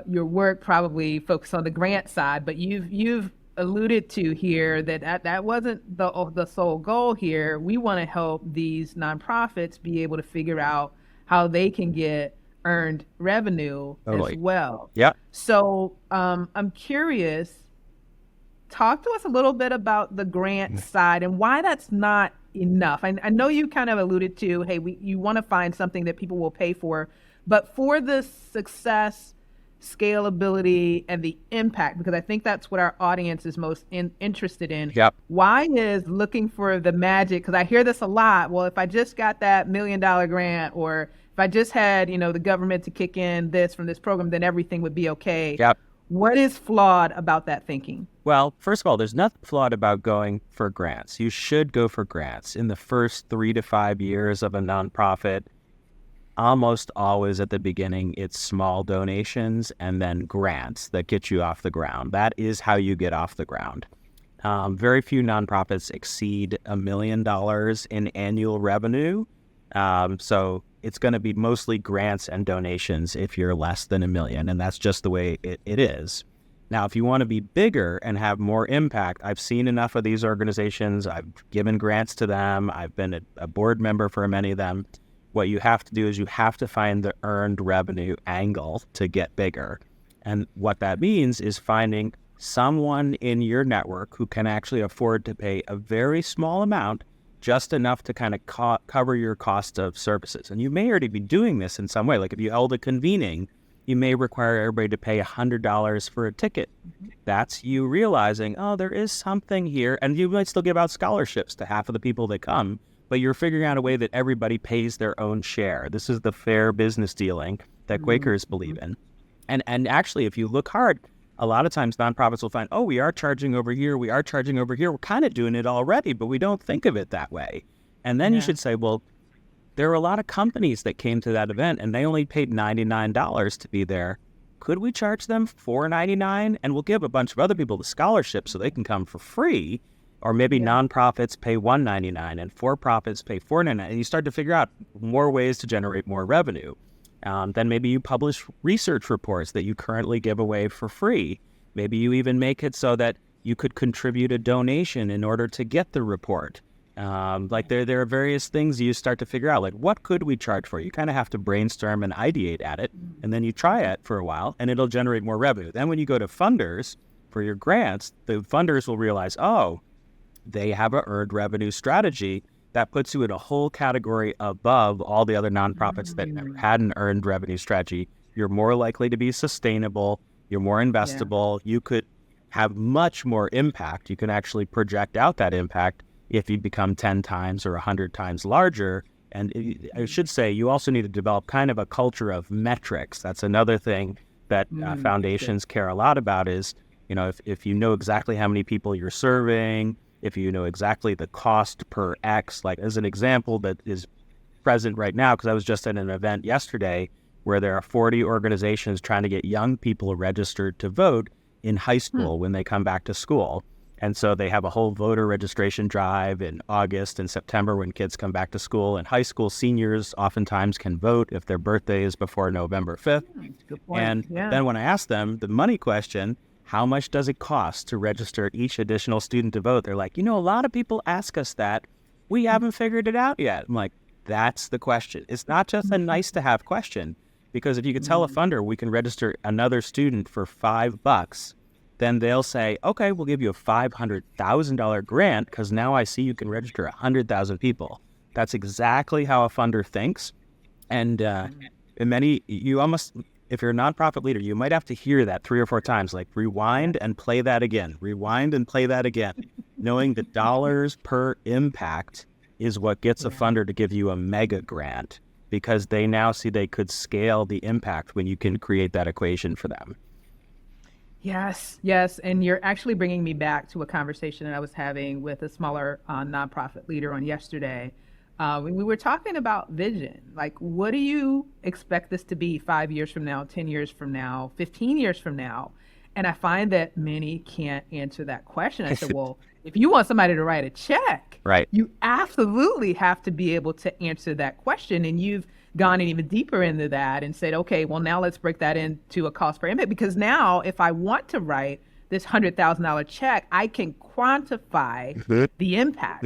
your work, probably focus on the grant side, but you've alluded to here that wasn't the sole goal here. We want to help these nonprofits be able to figure out how they can get earned revenue as well. Yeah. So I'm curious, talk to us a little bit about the grant side and why that's not enough. I know you kind of alluded to, hey, you want to find something that people will pay for, but for the success, scalability, and the impact, because I think that's what our audience is most interested in. Yep. Why is looking for the magic? Because I hear this a lot. Well, if I just got that $1 million grant, or if I just had, the government to kick in this from this program, then everything would be okay. Yep. What is flawed about that thinking? Well, first of all, there's nothing flawed about going for grants. You should go for grants. In the first 3 to 5 years of a nonprofit, almost always at the beginning, it's small donations and then grants that get you off the ground. That is how you get off the ground. Very few nonprofits exceed $1 million in annual revenue. So it's going to be mostly grants and donations if you're less than $1 million, and that's just the way it is. Now, if you want to be bigger and have more impact, I've seen enough of these organizations. I've given grants to them. I've been a board member for many of them. What you have to do is you have to find the earned revenue angle to get bigger. And what that means is finding someone in your network who can actually afford to pay a very small amount, just enough to kind of cover your cost of services. And you may already be doing this in some way. Like if you held a convening, you may require everybody to pay $100 for a ticket. That's you realizing, oh, there is something here. And you might still give out scholarships to half of the people that come, but you're figuring out a way that everybody pays their own share. This is the fair business dealing that Quakers believe in. And actually, if you look hard, a lot of times nonprofits will find, oh, we are charging over here. We are charging over here. We're kind of doing it already, but we don't think of it that way. And then you should say, well, there are a lot of companies that came to that event and they only paid $99 to be there. Could we charge them $4.99? And we'll give a bunch of other people the scholarship so they can come for free. Or maybe nonprofits pay $1.99 and for-profits pay $4.99. And you start to figure out more ways to generate more revenue. Then maybe you publish research reports that you currently give away for free. Maybe you even make it so that you could contribute a donation in order to get the report. Like there are various things you start to figure out, like what could we charge for? You kind of have to brainstorm and ideate at it, and then you try it for a while, and it'll generate more revenue. Then when you go to funders for your grants, the funders will realize, oh, they have a earned revenue strategy that puts you in a whole category above all the other nonprofits that never had an earned revenue strategy. You're more likely to be sustainable. You're more investable. You could have much more impact. You can actually project out that impact if you become 10 times or 100 times larger. And I should say, you also need to develop kind of a culture of metrics. That's another thing that foundations care a lot about is, you know, if you know exactly how many people you're serving, if you know exactly the cost per X, like as an example that is present right now, because I was just at an event yesterday where there are 40 organizations trying to get young people registered to vote in high school when they come back to school. And so they have a whole voter registration drive in August and September when kids come back to school. And high school seniors oftentimes can vote if their birthday is before November 5th. Good point. And then when I ask them the money question, how much does it cost to register each additional student to vote? They're like, you know, a lot of people ask us that. We haven't figured it out yet. I'm like, that's the question. It's not just a nice to have question, because if you could tell a funder we can register another student for $5, then they'll say, okay, we'll give you a $500,000 grant because now I see you can register 100,000 people. That's exactly how a funder thinks. And you almost, if you're a nonprofit leader, you might have to hear that 3 or 4 times, like rewind and play that again, rewind and play that again, knowing that dollars per impact is what gets a funder to give you a mega grant, because they now see they could scale the impact when you can create that equation for them. Yes. And you're actually bringing me back to a conversation that I was having with a smaller nonprofit leader on yesterday. When we were talking about vision, like, what do you expect this to be 5 years from now, 10 years from now, 15 years from now? And I find that many can't answer that question. I said, well, if you want somebody to write a check, right, you absolutely have to be able to answer that question. And you've gone even deeper into that and said, okay, well, now let's break that into a cost per impact. Because now if I want to write this $100,000 check, I can quantify the impact.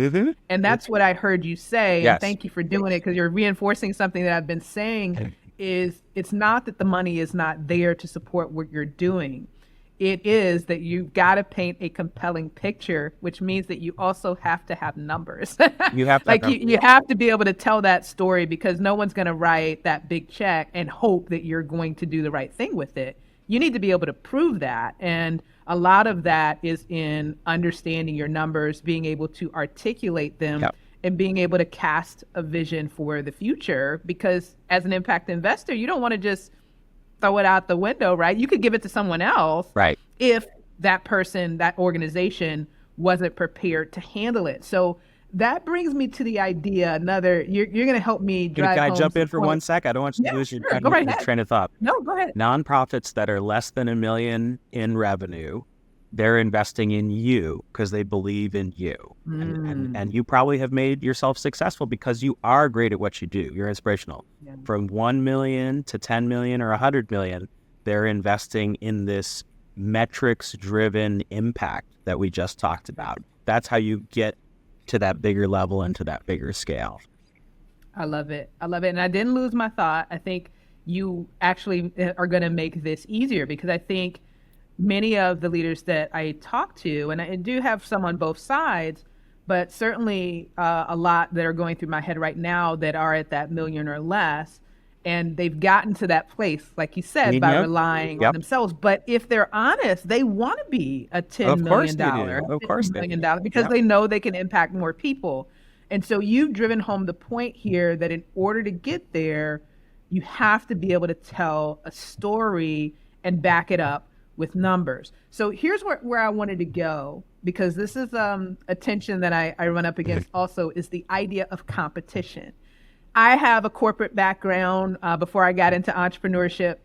And that's what I heard you say. Yes. And thank you for doing it, because you're reinforcing something that I've been saying is it's not that the money is not there to support what you're doing. It is that you've got to paint a compelling picture, which means that you also have to have numbers. You have to like you have to be able to tell that story, because no one's going to write that big check and hope that you're going to do the right thing with it. You need to be able to prove that. And a lot of that is in understanding your numbers, being able to articulate them, and being able to cast a vision for the future. Because as an impact investor, you don't want to just throw it out the window, right? You could give it to someone else, right, if that person, that organization wasn't prepared to handle it. So that brings me to the idea, you're going to help me drive Can I home jump in for points. 1 sec? I don't want you to lose your train of thought. No, go ahead. Nonprofits that are less than $1 million in revenue, they're investing in you because they believe in you. And you probably have made yourself successful because you are great at what you do. You're inspirational. From 1 million to 10 million or 100 million, they're investing in this metrics-driven impact that we just talked about. That's how you get to that bigger level and to that bigger scale. I love it. And I didn't lose my thought. I think you actually are going to make this easier. Because I think many of the leaders that I talk to, and I do have some on both sides, but certainly a lot that are going through my head right now that are at that million or less. And they've gotten to that place, like you said, by Yep. relying on Yep. themselves. But if they're honest, they want to be a $10 Of course million, they do. Of course $50 they million do. because Yep. they know they can impact more people. And so you've driven home the point here that in order to get there, you have to be able to tell a story and back it up with numbers. So here's where I wanted to go, because this is a tension that I run up against also, is the idea of competition. I have a corporate background before I got into entrepreneurship,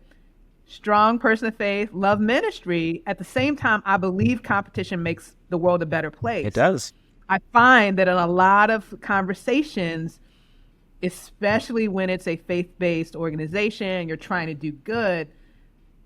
strong person of faith, love ministry. At the same time, I believe competition makes the world a better place. It does. I find that in a lot of conversations, especially when it's a faith-based organization, you're trying to do good,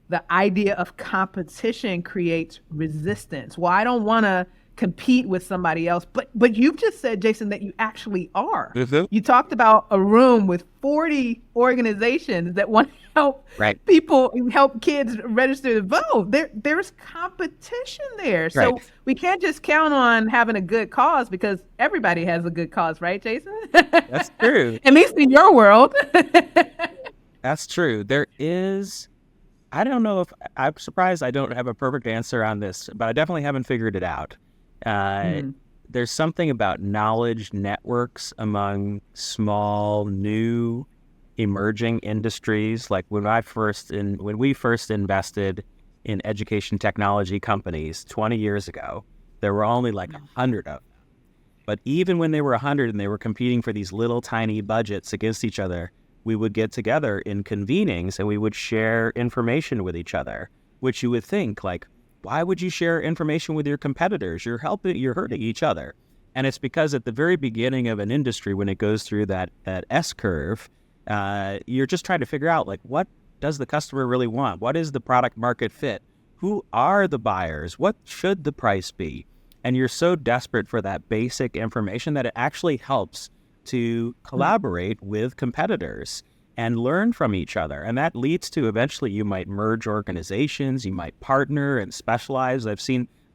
the idea of competition creates resistance. Well, I don't want to compete with somebody else, but you've just said, Jason, that you actually are. You talked about a room with 40 organizations that want to help people, help kids register to vote. There's competition there. So we can't just count on having a good cause, because everybody has a good cause, right, Jason? That's true. At least in your world. That's true. There is, I don't know if, I'm surprised I don't have a perfect answer on this, but I definitely haven't figured it out. There's something about knowledge networks among small, new, emerging industries. Like when we first invested in education technology companies 20 years ago, there were only like 100 of them. But even when they were 100 and they were competing for these little tiny budgets against each other, we would get together in convenings and we would share information with each other, which you would think, like, why would you share information with your competitors? You're hurting each other. And it's because at the very beginning of an industry, when it goes through that S curve, you're just trying to figure out, like, what does the customer really want? What is the product market fit? Who are the buyers? What should the price be? And you're so desperate for that basic information that it actually helps to collaborate with competitors and learn from each other. And that leads to, eventually you might merge organizations, you might partner and specialize.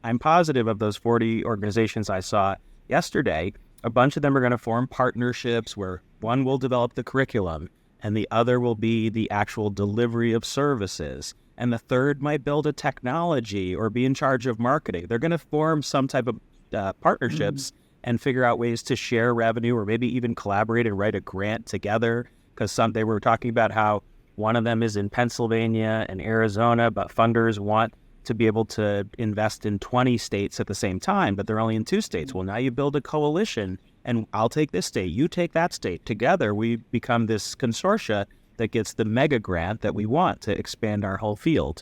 I'm positive of those 40 organizations I saw yesterday, a bunch of them are going to form partnerships where one will develop the curriculum and the other will be the actual delivery of services. And the third might build a technology or be in charge of marketing. They're going to form some type of partnerships and figure out ways to share revenue, or maybe even collaborate and write a grant together. Because they were talking about how one of them is in Pennsylvania and Arizona, but funders want to be able to invest in 20 states at the same time, but they're only in 2 states. Well, now you build a coalition, and I'll take this state, you take that state. Together, we become this consortia that gets the mega grant that we want to expand our whole field.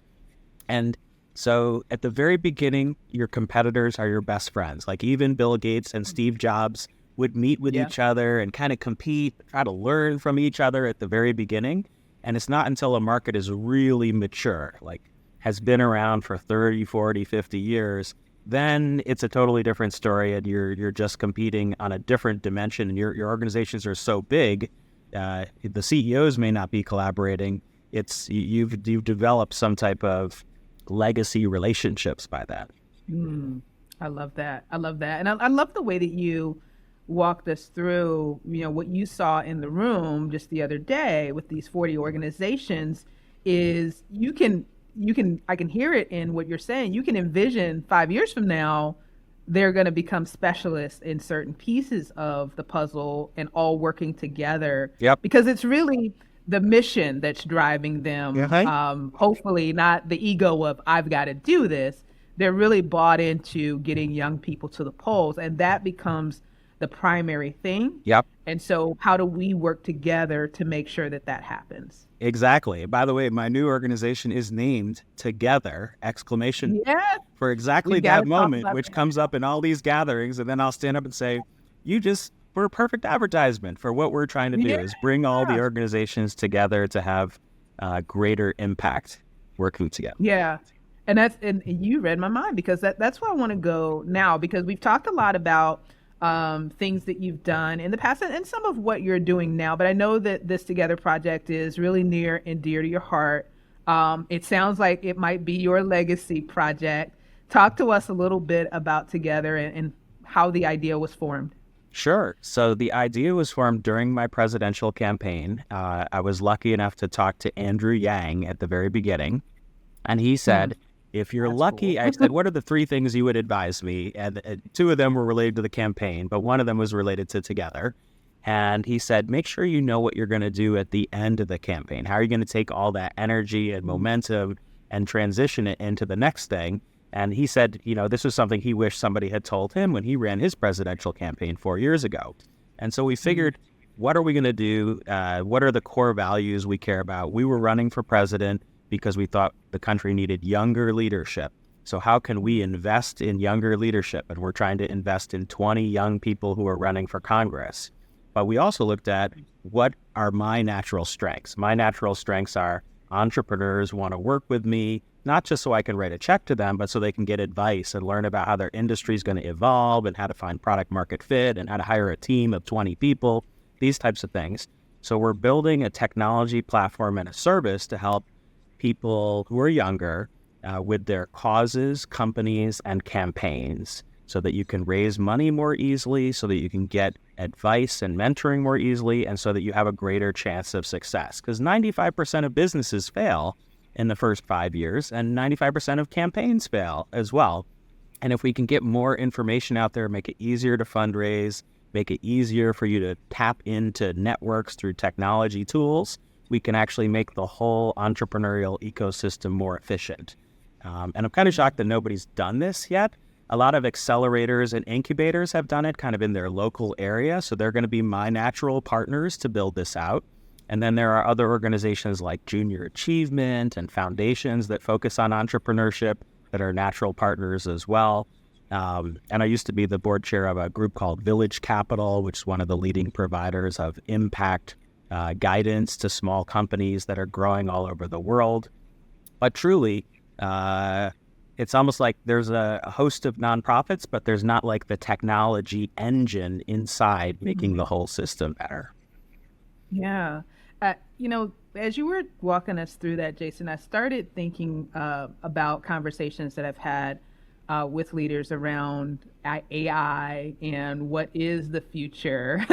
And so at the very beginning, your competitors are your best friends. Like even Bill Gates and Steve Jobs would meet with each other and kind of compete, try to learn from each other at the very beginning. And it's not until a market is really mature, like has been around for 30, 40, 50 years, then it's a totally different story, and you're just competing on a different dimension, and your organizations are so big, the CEOs may not be collaborating. You've developed some type of legacy relationships by that. I love that. And I love the way that you walked us through, what you saw in the room just the other day with these 40 organizations. Is I can hear it in what you're saying. You can envision 5 years from now, they're going to become specialists in certain pieces of the puzzle and all working together. Because it's really the mission that's driving them. Hopefully not the ego of, I've got to do this. They're really bought into getting young people to the polls, and that becomes the primary thing. And so how do we work together to make sure that happens? Exactly. By the way, my new organization is named Together! For exactly that moment, which comes up in all these gatherings. And then I'll stand up and say, we're a perfect advertisement for what we're trying to do, is bring all the organizations together to have greater impact working together. And you read my mind, because that's where I want to go now, because we've talked a lot about things that you've done in the past and some of what you're doing now. But I know that this Together project is really near and dear to your heart. It sounds like it might be your legacy project. Talk to us a little bit about Together and how the idea was formed. Sure. So the idea was formed during my presidential campaign. I was lucky enough to talk to Andrew Yang at the very beginning. And he said, if you're That's lucky, cool. I said, what are the three things you would advise me? And two of them were related to the campaign, but one of them was related to Together. And he said, make sure you know what you're going to do at the end of the campaign. How are you going to take all that energy and momentum and transition it into the next thing? And he said, this was something he wished somebody had told him when he ran his presidential campaign 4 years ago. And so we figured, what are we going to do? What are the core values we care about? We were running for president because we thought the country needed younger leadership. So how can we invest in younger leadership? And we're trying to invest in 20 young people who are running for Congress. But we also looked at what are my natural strengths. My natural strengths are entrepreneurs want to work with me, not just so I can write a check to them, but so they can get advice and learn about how their industry is going to evolve and how to find product market fit and how to hire a team of 20 people, these types of things. So we're building a technology platform and a service to help people who are younger with their causes, companies, and campaigns so that you can raise money more easily, so that you can get advice and mentoring more easily, and so that you have a greater chance of success. Because 95% of businesses fail in the first 5 years, and 95% of campaigns fail as well. And if we can get more information out there, make it easier to fundraise, make it easier for you to tap into networks through technology tools, we can actually make the whole entrepreneurial ecosystem more efficient. And I'm kind of shocked that nobody's done this yet. A lot of accelerators and incubators have done it kind of in their local area, so they're going to be my natural partners to build this out. And then there are other organizations like Junior Achievement and foundations that focus on entrepreneurship that are natural partners as well. And I used to be the board chair of a group called Village Capital, which is one of the leading providers of impact guidance to small companies that are growing all over the world. But truly, it's almost like there's a host of nonprofits, but there's not like the technology engine inside making the whole system better. Yeah. As you were walking us through that, Jason, I started thinking about conversations that I've had with leaders around AI and what is the future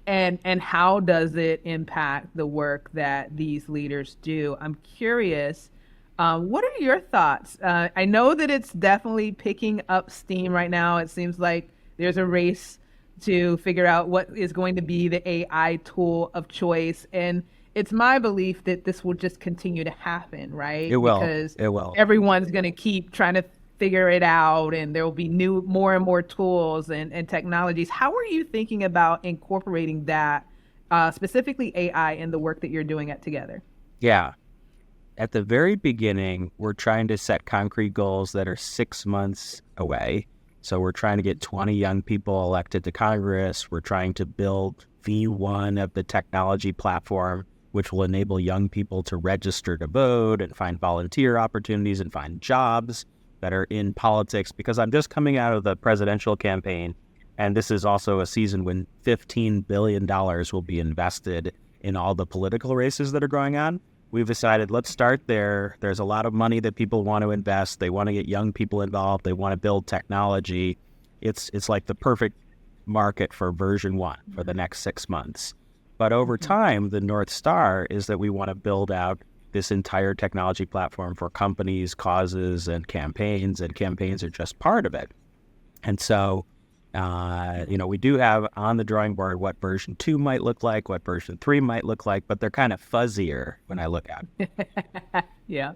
and how does it impact the work that these leaders do. I'm curious, what are your thoughts? I know that it's definitely picking up steam right now. It seems like there's a race to figure out what is going to be the AI tool of choice. And it's my belief that this will just continue to happen, right? It will. Because It will. everyone's going to keep trying to figure it out and there will be more and more tools and technologies. How are you thinking about incorporating that, specifically AI, in the work that you're doing at Together? Yeah. At the very beginning, we're trying to set concrete goals that are 6 months away. So we're trying to get 20 young people elected to Congress. We're trying to build V1 of the technology platform, which will enable young people to register to vote and find volunteer opportunities and find jobs that are in politics. Because I'm just coming out of the presidential campaign, and this is also a season when $15 billion will be invested in all the political races that are going on. We've decided, let's start there. There's a lot of money that people want to invest. They want to get young people involved. They want to build technology. It's like the perfect market for version 1 for the next 6 months. But over time, the North Star is that we want to build out this entire technology platform for companies, causes, and campaigns are just part of it. And so, we do have on the drawing board what version 2 might look like, what version 3 might look like, but they're kind of fuzzier when I look at it. Yeah.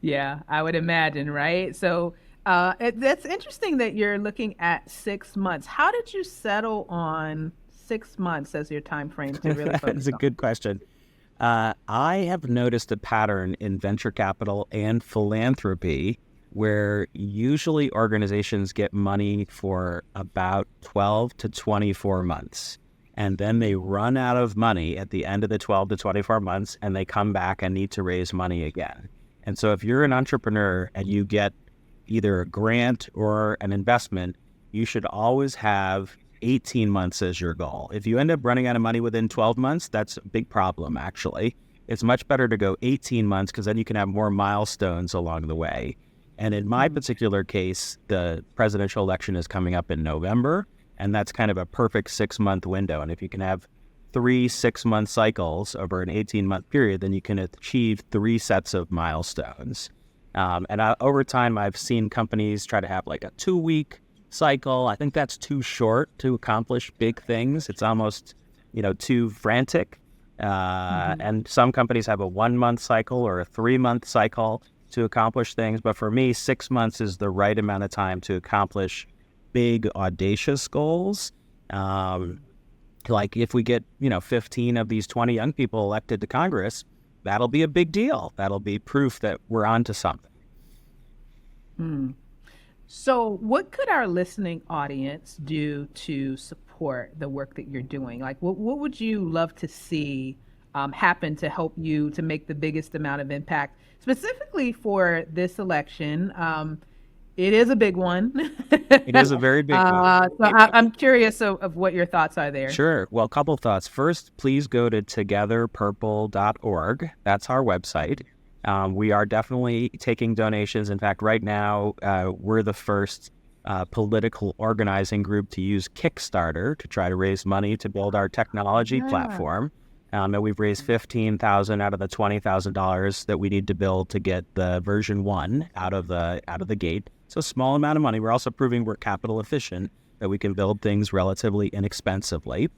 Yeah, I would imagine, right? So that's interesting that you're looking at 6 months. How did you settle on 6 months as your time frame to really focus That's a on? good question. I have noticed a pattern in venture capital and philanthropy where usually organizations get money for about 12 to 24 months. And then they run out of money at the end of the 12 to 24 months and they come back and need to raise money again. And so if you're an entrepreneur and you get either a grant or an investment, you should always have 18 months as your goal. If you end up running out of money within 12 months, that's a big problem, actually. It's much better to go 18 months because then you can have more milestones along the way. And in my particular case, the presidential election is coming up in November, and that's kind of a perfect 6-month window. And if you can have 3 6-month cycles over an 18-month period, then you can achieve 3 sets of milestones. Over time, I've seen companies try to have like a 2-week cycle. I think that's too short to accomplish big things. It's almost, too frantic. And some companies have a 1-month cycle or a 3-month cycle to accomplish things. But for me, 6 months is the right amount of time to accomplish big, audacious goals. Like if we get, 15 of these 20 young people elected to Congress, that'll be a big deal. That'll be proof that we're onto something. So what could our listening audience do to support the work that you're doing? Like, what would you love to see happen to help you to make the biggest amount of impact, specifically for this election? It is a big one. It is a very big one. So I'm curious of what your thoughts are there. Sure. Well, a couple thoughts. First, please go to togetherpurple.org. That's our website. We are definitely taking donations. In fact, right now, we're the first political organizing group to use Kickstarter to try to raise money to build our technology platform. And we've raised $15,000 out of the $20,000 that we need to build to get the version 1 out of the gate. So a small amount of money. We're also proving we're capital efficient, that we can build things relatively inexpensively.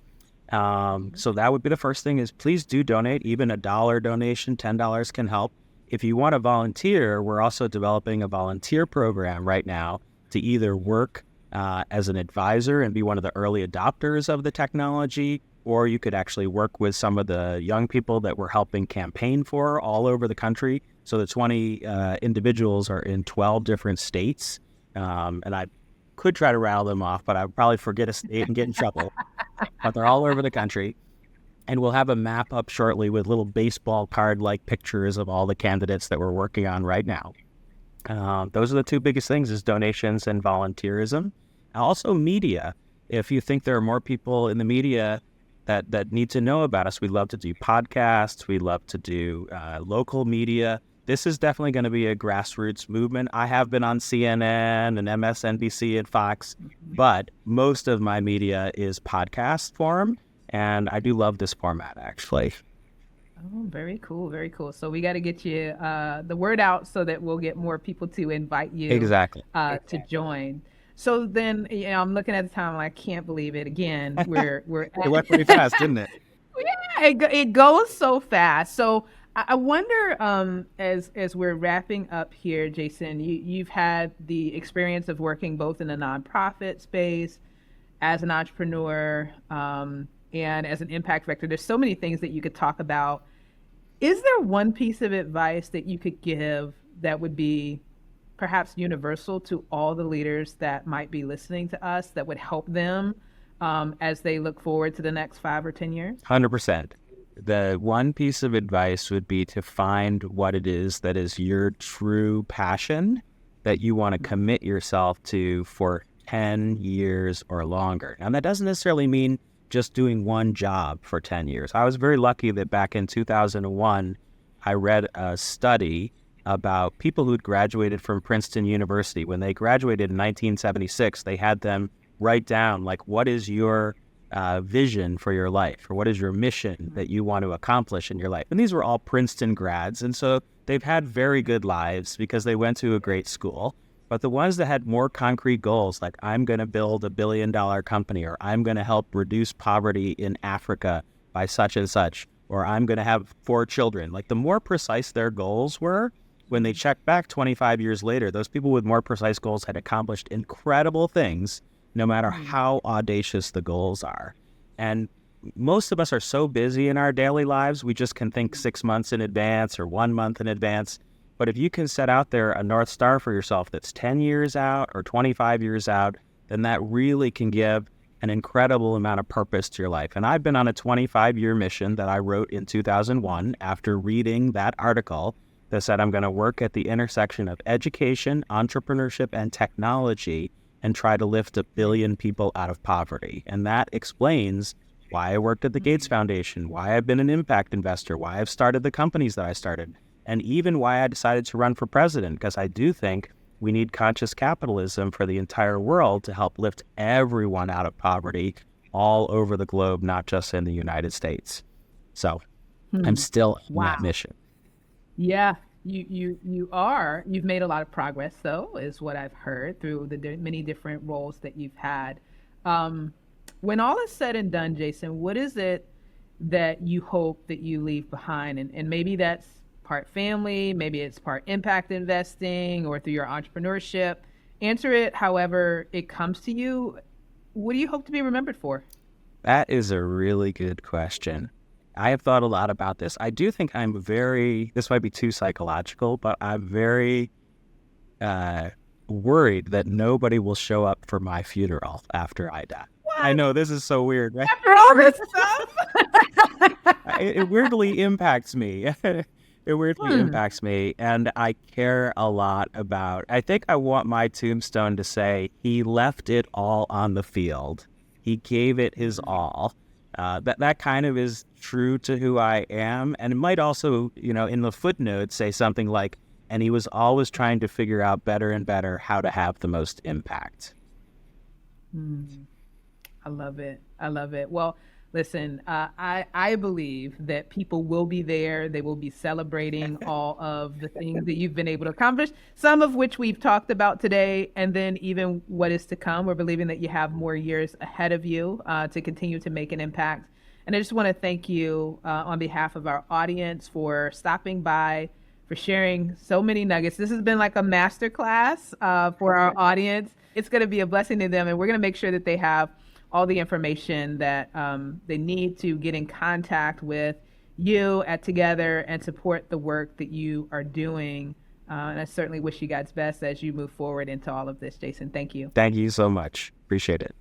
So that would be the first thing is please do donate. Even a $1 donation, $10 can help. If you want to volunteer, we're also developing a volunteer program right now to either work as an advisor and be one of the early adopters of the technology, or you could actually work with some of the young people that we're helping campaign for all over the country. So the 20 individuals are in 12 different states. And I could try to rattle them off, but I would probably forget a state and get in trouble. But they're all over the country. And we'll have a map up shortly with little baseball card-like pictures of all the candidates that we're working on right now. Those are the 2 biggest things, is donations and volunteerism. Also media. If you think there are more people in the media that need to know about us, we'd love to do podcasts. We love to do local media. This is definitely going to be a grassroots movement. I have been on CNN and MSNBC and Fox, but most of my media is podcast form. And I do love this format, actually. Oh, very cool. Very cool. So we got to get you the word out so that we'll get more people to invite you to join. So then, I'm looking at the time. I can't believe it. Again, we're It went pretty fast, didn't it? Yeah, it goes so fast. So I wonder, as we're wrapping up here, Jason, you've had the experience of working both in the nonprofit space, as an entrepreneur, and as an impact vector. There's so many things that you could talk about. Is there one piece of advice that you could give that would be perhaps universal to all the leaders that might be listening to us, that would help them as they look forward to the next 5 or 10 years? 100%. The one piece of advice would be to find what it is that is your true passion that you want to commit yourself to for 10 years or longer. Now, that doesn't necessarily mean just doing one job for 10 years. I was very lucky that back in 2001, I read a study about people who'd graduated from Princeton University. When they graduated in 1976, they had them write down, like, what is your vision for your life, or what is your mission that you want to accomplish in your life? And these were all Princeton grads, and so they've had very good lives because they went to a great school. But the ones that had more concrete goals, like I'm going to build a $1 billion company, or I'm going to help reduce poverty in Africa by such and such, or I'm going to have 4 children, like the more precise their goals were, when they checked back 25 years later, those people with more precise goals had accomplished incredible things, no matter how audacious the goals are. And most of us are so busy in our daily lives, we just can think 6 months in advance or 1 month in advance. But if you can set out there a North Star for yourself that's 10 years out or 25 years out, then that really can give an incredible amount of purpose to your life. And I've been on a 25-year mission that I wrote in 2001 after reading that article that said I'm going to work at the intersection of education, entrepreneurship, and technology and try to lift 1 billion people out of poverty. And that explains why I worked at the Gates Foundation, why I've been an impact investor, why I've started the companies that I started, and even why I decided to run for president, because I do think we need conscious capitalism for the entire world to help lift everyone out of poverty all over the globe, not just in the United States. So I'm still on that mission. Yeah, you are. You've made a lot of progress, though, is what I've heard through the many different roles that you've had. When all is said and done, Jason, what is it that you hope that you leave behind? And maybe that's part family, maybe it's part impact investing, or through your entrepreneurship. Answer it however it comes to you. What do you hope to be remembered for? That is a really good question. I have thought a lot about this. I do think this might be too psychological, but I'm very worried that nobody will show up for my funeral after I die. What? I know this is so weird, right? After all this stuff? It weirdly impacts me. It weirdly impacts me, and I care a lot about, I think I want my tombstone to say, he left it all on the field. He gave it his all. That kind of is true to who I am. And it might also, in the footnote say something like, and he was always trying to figure out better and better how to have the most impact. I love it. I love it. Well, listen, I believe that people will be there. They will be celebrating all of the things that you've been able to accomplish, some of which we've talked about today, and then even what is to come. We're believing that you have more years ahead of you to continue to make an impact. And I just want to thank you on behalf of our audience for stopping by, for sharing so many nuggets. This has been like a masterclass for our audience. It's going to be a blessing to them, and we're going to make sure that they have all the information that they need to get in contact with you at Together and support the work that you are doing. And I certainly wish you God's best as you move forward into all of this. Jason, thank you. Thank you so much. Appreciate it.